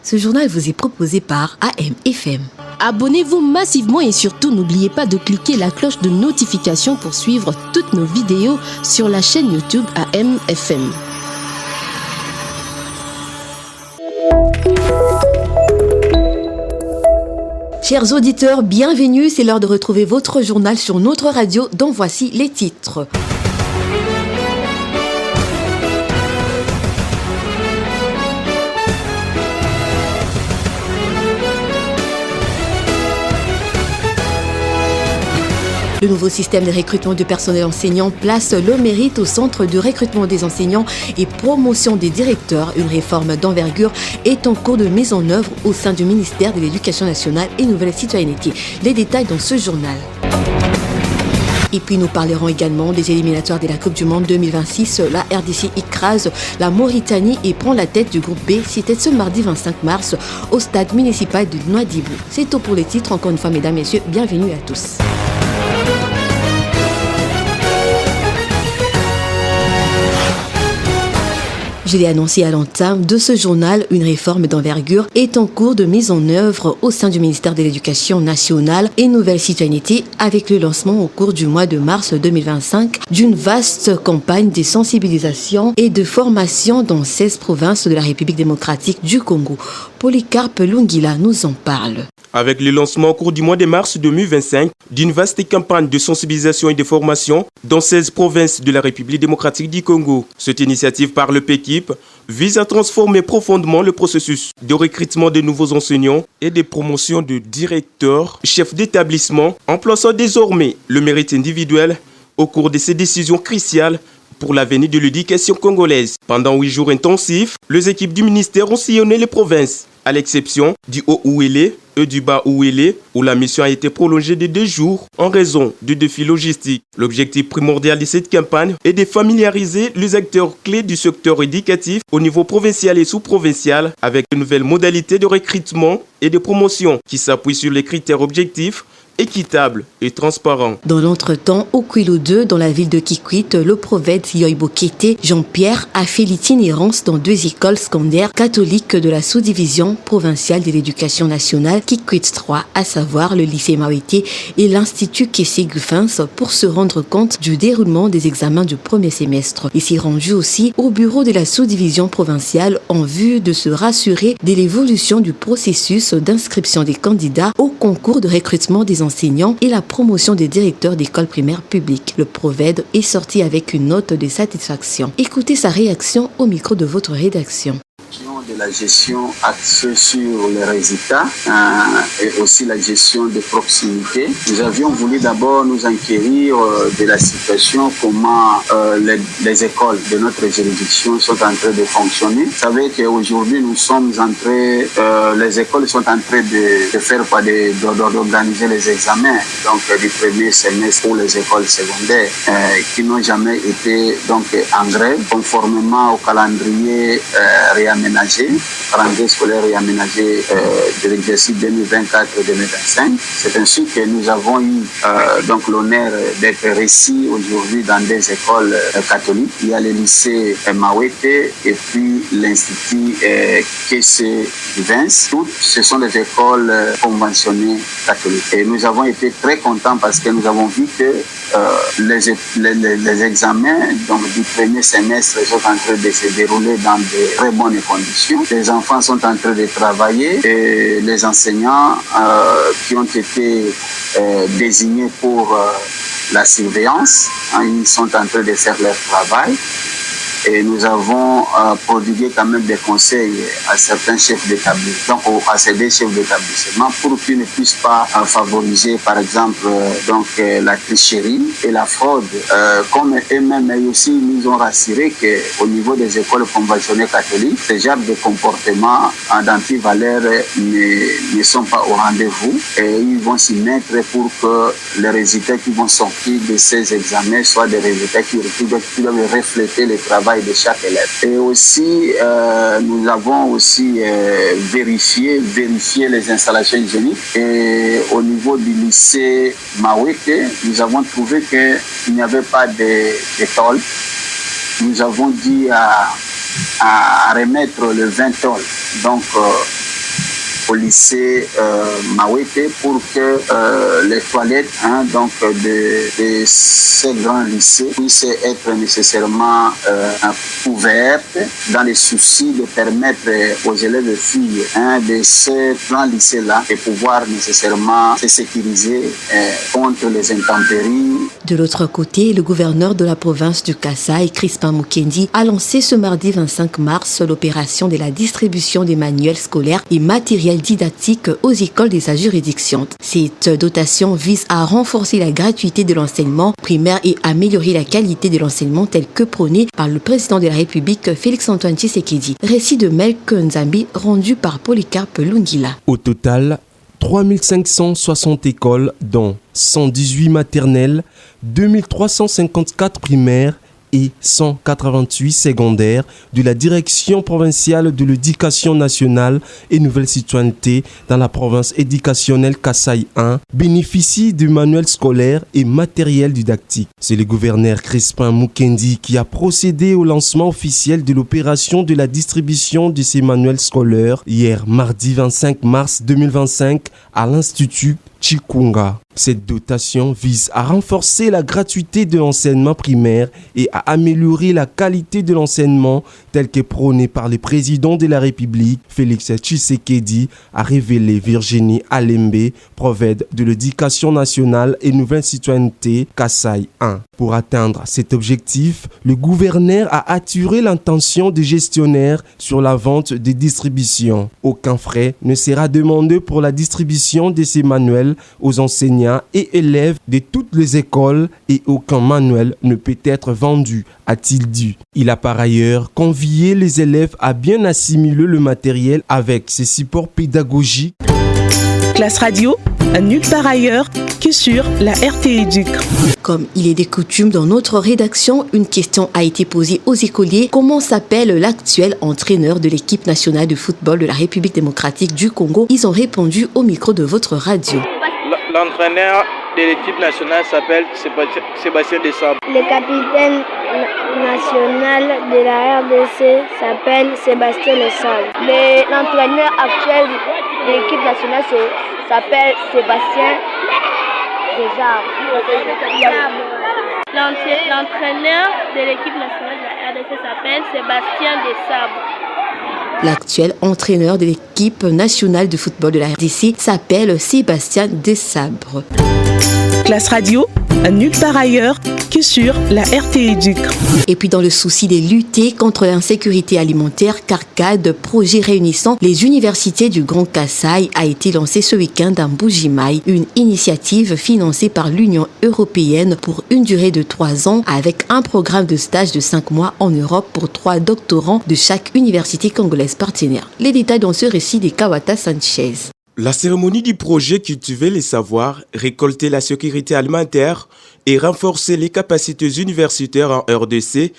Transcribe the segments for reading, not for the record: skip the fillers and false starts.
Ce journal vous est proposé par AM/FM. Abonnez-vous massivement et surtout n'oubliez pas de cliquer la cloche de notification pour suivre toutes nos vidéos sur la chaîne YouTube AM/FM. Chers auditeurs, bienvenue, c'est l'heure de retrouver votre journal sur notre radio dont voici les titres. Le nouveau système de recrutement du personnel enseignant place le mérite au centre de recrutement des enseignants et promotion des directeurs. Une réforme d'envergure est en cours de mise en œuvre au sein du ministère de l'Éducation nationale et Nouvelle Citoyenneté. Les détails dans ce journal. Et puis nous parlerons également des éliminatoires de la Coupe du Monde 2026. La RDC écrase la Mauritanie et prend la tête du groupe B. C'était ce mardi 25 mars au stade municipal de Nouadhibou. C'est tout pour les titres. Encore une fois, mesdames, messieurs, bienvenue à tous. Je l'ai annoncé à l'entame de ce journal, une réforme d'envergure est en cours de mise en œuvre au sein du ministère de l'Éducation nationale et Nouvelle Citoyenneté avec le lancement au cours du mois de mars 2025 d'une vaste campagne de sensibilisation et de formation dans 16 provinces de la République démocratique du Congo. Polycarpe Lungila nous en parle. Avec le lancement au cours du mois de mars 2025 d'une vaste campagne de sensibilisation et de formation dans 16 provinces de la République démocratique du Congo. Cette initiative par le PECIP vise à transformer profondément le processus de recrutement de nouveaux enseignants et de promotion de directeurs, chefs d'établissement, en plaçant désormais le mérite individuel au cours de ces décisions cruciales pour l'avenir de l'éducation congolaise. Pendant 8 jours intensifs, les équipes du ministère ont sillonné les provinces, à l'exception du Haut-Ouélé et du Bas-Ouélé, où la mission a été prolongée de 2 jours en raison de défis logistiques. L'objectif primordial de cette campagne est de familiariser les acteurs clés du secteur éducatif au niveau provincial et sous-provincial avec de nouvelles modalités de recrutement et de promotion qui s'appuient sur les critères objectifs, équitable et transparent. Dans l'entretemps, au Kouilou 2, dans la ville de Kikwit, le prophète Yoibo Kété, Jean-Pierre, a fait l'itinérance dans 2 écoles secondaires catholiques de la sous-division provinciale de l'éducation nationale Kikwit 3, à savoir le lycée Mawete et l'Institut Kessé Guffins, pour se rendre compte du déroulement des examens du premier semestre. Il s'est rendu aussi au bureau de la sous-division provinciale en vue de se rassurer de l'évolution du processus d'inscription des candidats au concours de recrutement des enseignants et la promotion des directeurs d'écoles primaires publiques. Le PROVED est sorti avec une note de satisfaction. Écoutez sa réaction au micro de votre rédaction. De la gestion axée sur les résultats et aussi la gestion de proximité. Nous avions voulu d'abord nous enquérir de la situation, comment les écoles de notre juridiction sont en train de fonctionner. Vous savez qu'aujourd'hui nous sommes en train, les écoles sont en train de faire d'organiser les examens donc du premier semestre pour les écoles secondaires qui n'ont jamais été donc en grève conformément au calendrier réaménagé. Calendrier scolaire et aménagé de l'exercice 2024-2025. C'est ainsi que nous avons eu donc l'honneur d'être ici aujourd'hui dans des écoles catholiques. Il y a le lycée Mawete et puis l'Institut Kessé Guffins. Toutes ce sont des écoles conventionnées catholiques. Et nous avons été très contents parce que nous avons vu que les examens donc, du premier semestre sont en train de se dérouler dans de très bonnes conditions. Les enfants sont en train de travailler et les enseignants qui ont été désignés pour la surveillance, ils sont en train de faire leur travail. Et nous avons prodigué quand même des conseils à certains chefs d'établissement, donc à ces 2 chefs d'établissement, pour qu'ils ne puissent pas favoriser, par exemple, donc la tricherie et la fraude. Comme eux-mêmes aussi nous ont rassuré qu'au niveau des écoles conventionnées catholiques, ce genre de comportements d'anti-valeurs ne sont pas au rendez-vous et ils vont s'y mettre pour que les résultats qui vont sortir de ces examens soient des résultats qui doivent refléter le travail de chaque élève. Et aussi, nous avons aussi vérifié les installations hygiéniques. Et au niveau du lycée Mawete, nous avons trouvé qu'il n'y avait pas de tôle. Nous avons dit à remettre le 20 tôles. Donc, au lycée Mawete pour que les toilettes de ces grands lycées puissent être nécessairement ouvertes dans les soucis de permettre aux élèves filles de ces grands lycées-là de pouvoir nécessairement se sécuriser contre les intempéries. De l'autre côté, le gouverneur de la province du Kasaï, Crispin Mukendi, a lancé ce mardi 25 mars l'opération de la distribution des manuels scolaires et matériels didactiques aux écoles de sa juridiction. Cette dotation vise à renforcer la gratuité de l'enseignement primaire et améliorer la qualité de l'enseignement tel que prôné par le président de la République, Félix-Antoine Tshisekedi. Récit de Melk Nzambi rendu par Polycarpe Lungila. Au total, 3560 écoles, dont 118 maternelles, 2354 primaires et 188 secondaires de la Direction provinciale de l'éducation nationale et nouvelle citoyenneté dans la province éducationnelle Kasaï 1 bénéficient de manuels scolaires et matériels didactiques. C'est le gouverneur Crispin Mukendi qui a procédé au lancement officiel de l'opération de la distribution de ces manuels scolaires hier mardi 25 mars 2025 à l'Institut Chikunga. Cette dotation vise à renforcer la gratuité de l'enseignement primaire et à améliorer la qualité de l'enseignement tel que prôné par le président de la République, Félix Tshisekedi, a révélé Virginie Alembe, prophète de l'éducation nationale et nouvelle citoyenneté Kasaï 1. Pour atteindre cet objectif, le gouverneur a attiré l'attention des gestionnaires sur la vente des distributions. Aucun frais ne sera demandé pour la distribution de ces manuels aux enseignants et élèves de toutes les écoles et aucun manuel ne peut être vendu, a-t-il dit. Il a par ailleurs convié les élèves à bien assimiler le matériel avec ses supports pédagogiques. Classe Radio, nulle part ailleurs que sur la RT-Éduc. Comme il est de coutume dans notre rédaction, une question a été posée aux écoliers. Comment s'appelle l'actuel entraîneur de l'équipe nationale de football de la République démocratique du Congo? Ils ont répondu au micro de votre radio. L'entraîneur de l'équipe nationale s'appelle Sébastien Desabre. Le capitaine national de la RDC s'appelle Sébastien Desabre. L'entraîneur actuel de l'équipe nationale s'appelle Sébastien Desabre. L'entraîneur de l'équipe nationale de la RDC s'appelle Sébastien Desabre. L'actuel entraîneur de l'équipe nationale de football de la RDC s'appelle Sébastien Desabre. Classe Radio, nulle part ailleurs que sur la RT-Éduc. Et puis dans le souci de lutter contre l'insécurité alimentaire, CARCAD, projet réunissant les universités du Grand Kasaï, a été lancé ce week-end à Mbuji-Mayi, une initiative financée par l'Union européenne pour une durée de 3 ans avec un programme de stage de 5 mois en Europe pour 3 doctorants de chaque université congolaise partenaire. Les détails dans ce récit de Kawata Sanchez. La cérémonie du projet Cultiver les savoirs, récolter la sécurité alimentaire et renforcer les capacités universitaires en RDC,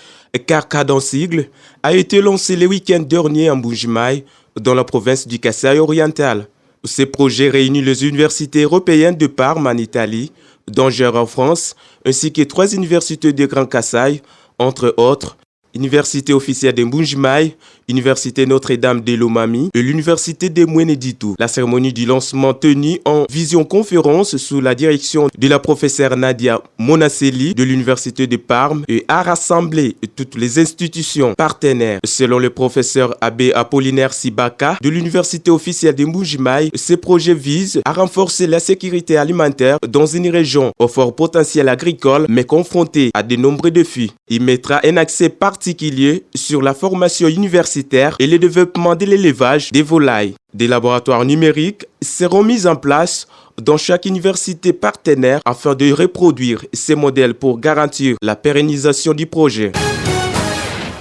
CARCAD en sigle, a été lancée le week-end dernier en Mbuji-Mayi, dans la province du Kasaï oriental. Ce projet réunit les universités européennes de Parme en Italie, d'Angers en France, ainsi que 3 universités de Grand Kasaï, entre autres, Université officielle de Mbuji-Mayi, Université Notre-Dame de Lomami et l'Université de Mweneditu. La cérémonie du lancement tenue en visioconférence sous la direction de la professeure Nadia Monaseli de l'Université de Parme et a rassemblé toutes les institutions partenaires. Selon le professeur Abbé Apollinaire Sibaka de l'Université officielle de Mbuji-Mayi, ce projet vise à renforcer la sécurité alimentaire dans une région au fort potentiel agricole mais confrontée à de nombreux défis. Il mettra un accès particulier sur la formation universitaire et le développement de l'élevage des volailles. Des laboratoires numériques seront mis en place dans chaque université partenaire afin de reproduire ces modèles pour garantir la pérennisation du projet.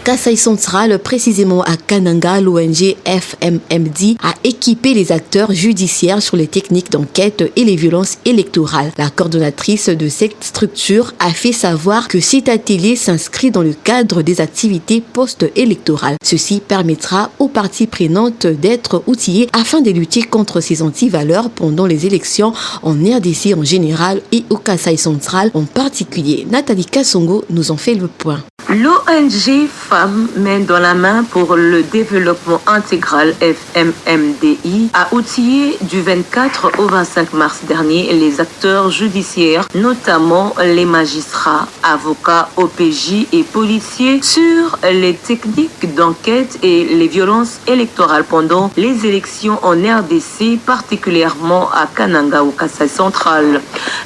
Kasaï Central, précisément à Kananga, l'ONG FMMD a équipé les acteurs judiciaires sur les techniques d'enquête et les violences électorales. La coordonnatrice de cette structure a fait savoir que cet atelier s'inscrit dans le cadre des activités post-électorales. Ceci permettra aux parties prenantes d'être outillées afin de lutter contre ces antivaleurs pendant les élections en RDC en général et au Kasaï Central en particulier. Nathalie Kassongo nous en fait le point. L'ONG femmes main dans la main pour le développement intégral FMMDI a outillé du 24 au 25 mars dernier les acteurs judiciaires, notamment les magistrats, avocats, OPJ et policiers sur les techniques d'enquête et les violences électorales pendant les élections en RDC, particulièrement à Kananga au Kasaï central.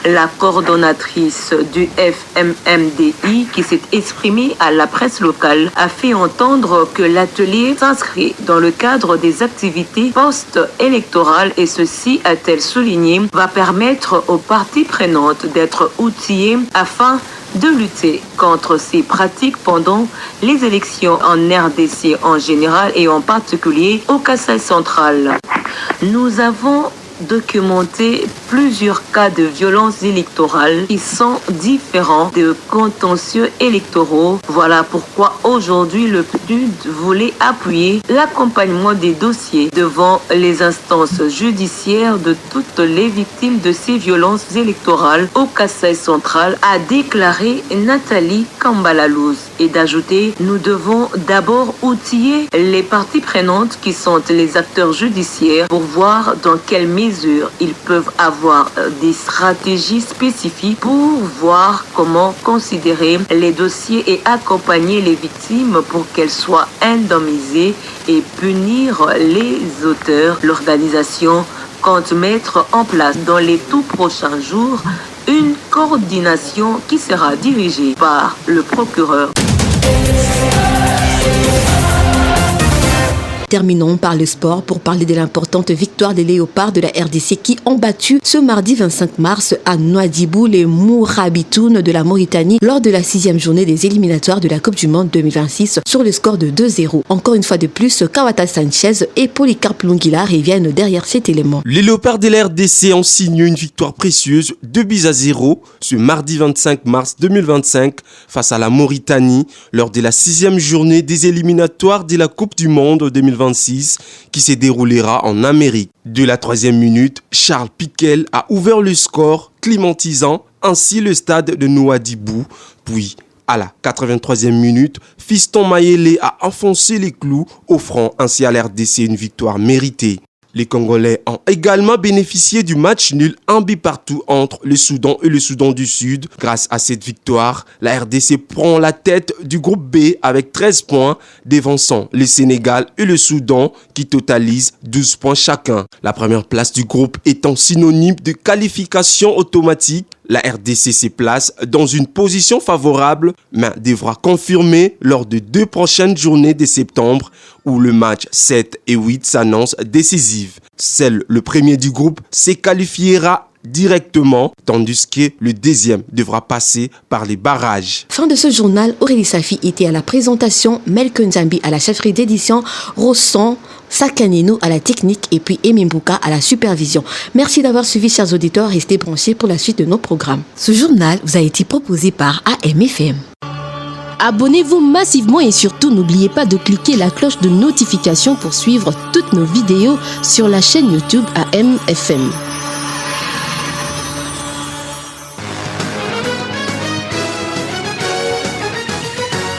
La coordonnatrice du FMMDI qui s'est exprimée à la presse locale a fait entendre que l'atelier s'inscrit dans le cadre des activités post-électorales et ceci, a-t-elle souligné, va permettre aux parties prenantes d'être outillées afin de lutter contre ces pratiques pendant les élections en RDC en général et en particulier au Kasaï central. Nous avons documenté plusieurs cas de violences électorales qui sont différents de contentieux électoraux. Voilà pourquoi aujourd'hui le PNUD voulait appuyer l'accompagnement des dossiers devant les instances judiciaires de toutes les victimes de ces violences électorales au Kasaï central, a déclaré Nathalie Kambalalouz, et d'ajouter: nous devons d'abord outiller les parties prenantes qui sont les acteurs judiciaires pour voir dans quelle mesure ils peuvent avoir des stratégies spécifiques pour voir comment considérer les dossiers et accompagner les victimes pour qu'elles soient indemnisées et punir les auteurs. L'organisation compte mettre en place dans les tout prochains jours une coordination qui sera dirigée par le procureur. Terminons par le sport pour parler de l'importante victoire des Léopards de la RDC qui ont battu ce mardi 25 mars à Nouadhibou les Mourabitoun de la Mauritanie lors de la 6e journée des éliminatoires de la Coupe du Monde 2026 sur le score de 2-0. Encore une fois de plus, Kawata Sanchez et Polycarpe Lungila reviennent derrière cet élément. Les Léopards de la RDC ont signé une victoire précieuse 2-0 ce mardi 25 mars 2025 face à la Mauritanie lors de la 6e journée des éliminatoires de la Coupe du Monde 2026 qui se déroulera en Amérique. De la 3e minute, Charles Piquel a ouvert le score, climatisant ainsi le stade de Nouadhibou. Puis, à la 83e minute, Fiston Mayele a enfoncé les clous, offrant ainsi à la RDC une victoire méritée. Les Congolais ont également bénéficié du match nul 1-1 partout entre le Soudan et le Soudan du Sud. Grâce à cette victoire, la RDC prend la tête du groupe B avec 13 points, dévançant le Sénégal et le Soudan qui totalisent 12 points chacun. La première place du groupe étant synonyme de qualification automatique, la RDC se place dans une position favorable, mais devra confirmer lors de 2 prochaines journées de septembre où le match 7 et 8 s'annonce décisif. Seul le premier du groupe se qualifiera directement, tandis que le deuxième devra passer par les barrages. Fin de ce journal, Aurélie Safi était à la présentation, Melke Nzambi à la chefferie d'édition, Rosson Sakanino à la technique et puis Emimbuka à la supervision. Merci d'avoir suivi, chers auditeurs. Restez branchés pour la suite de nos programmes. Ce journal vous a été proposé par AMFM. Abonnez-vous massivement et surtout n'oubliez pas de cliquer la cloche de notification pour suivre toutes nos vidéos sur la chaîne YouTube AMFM.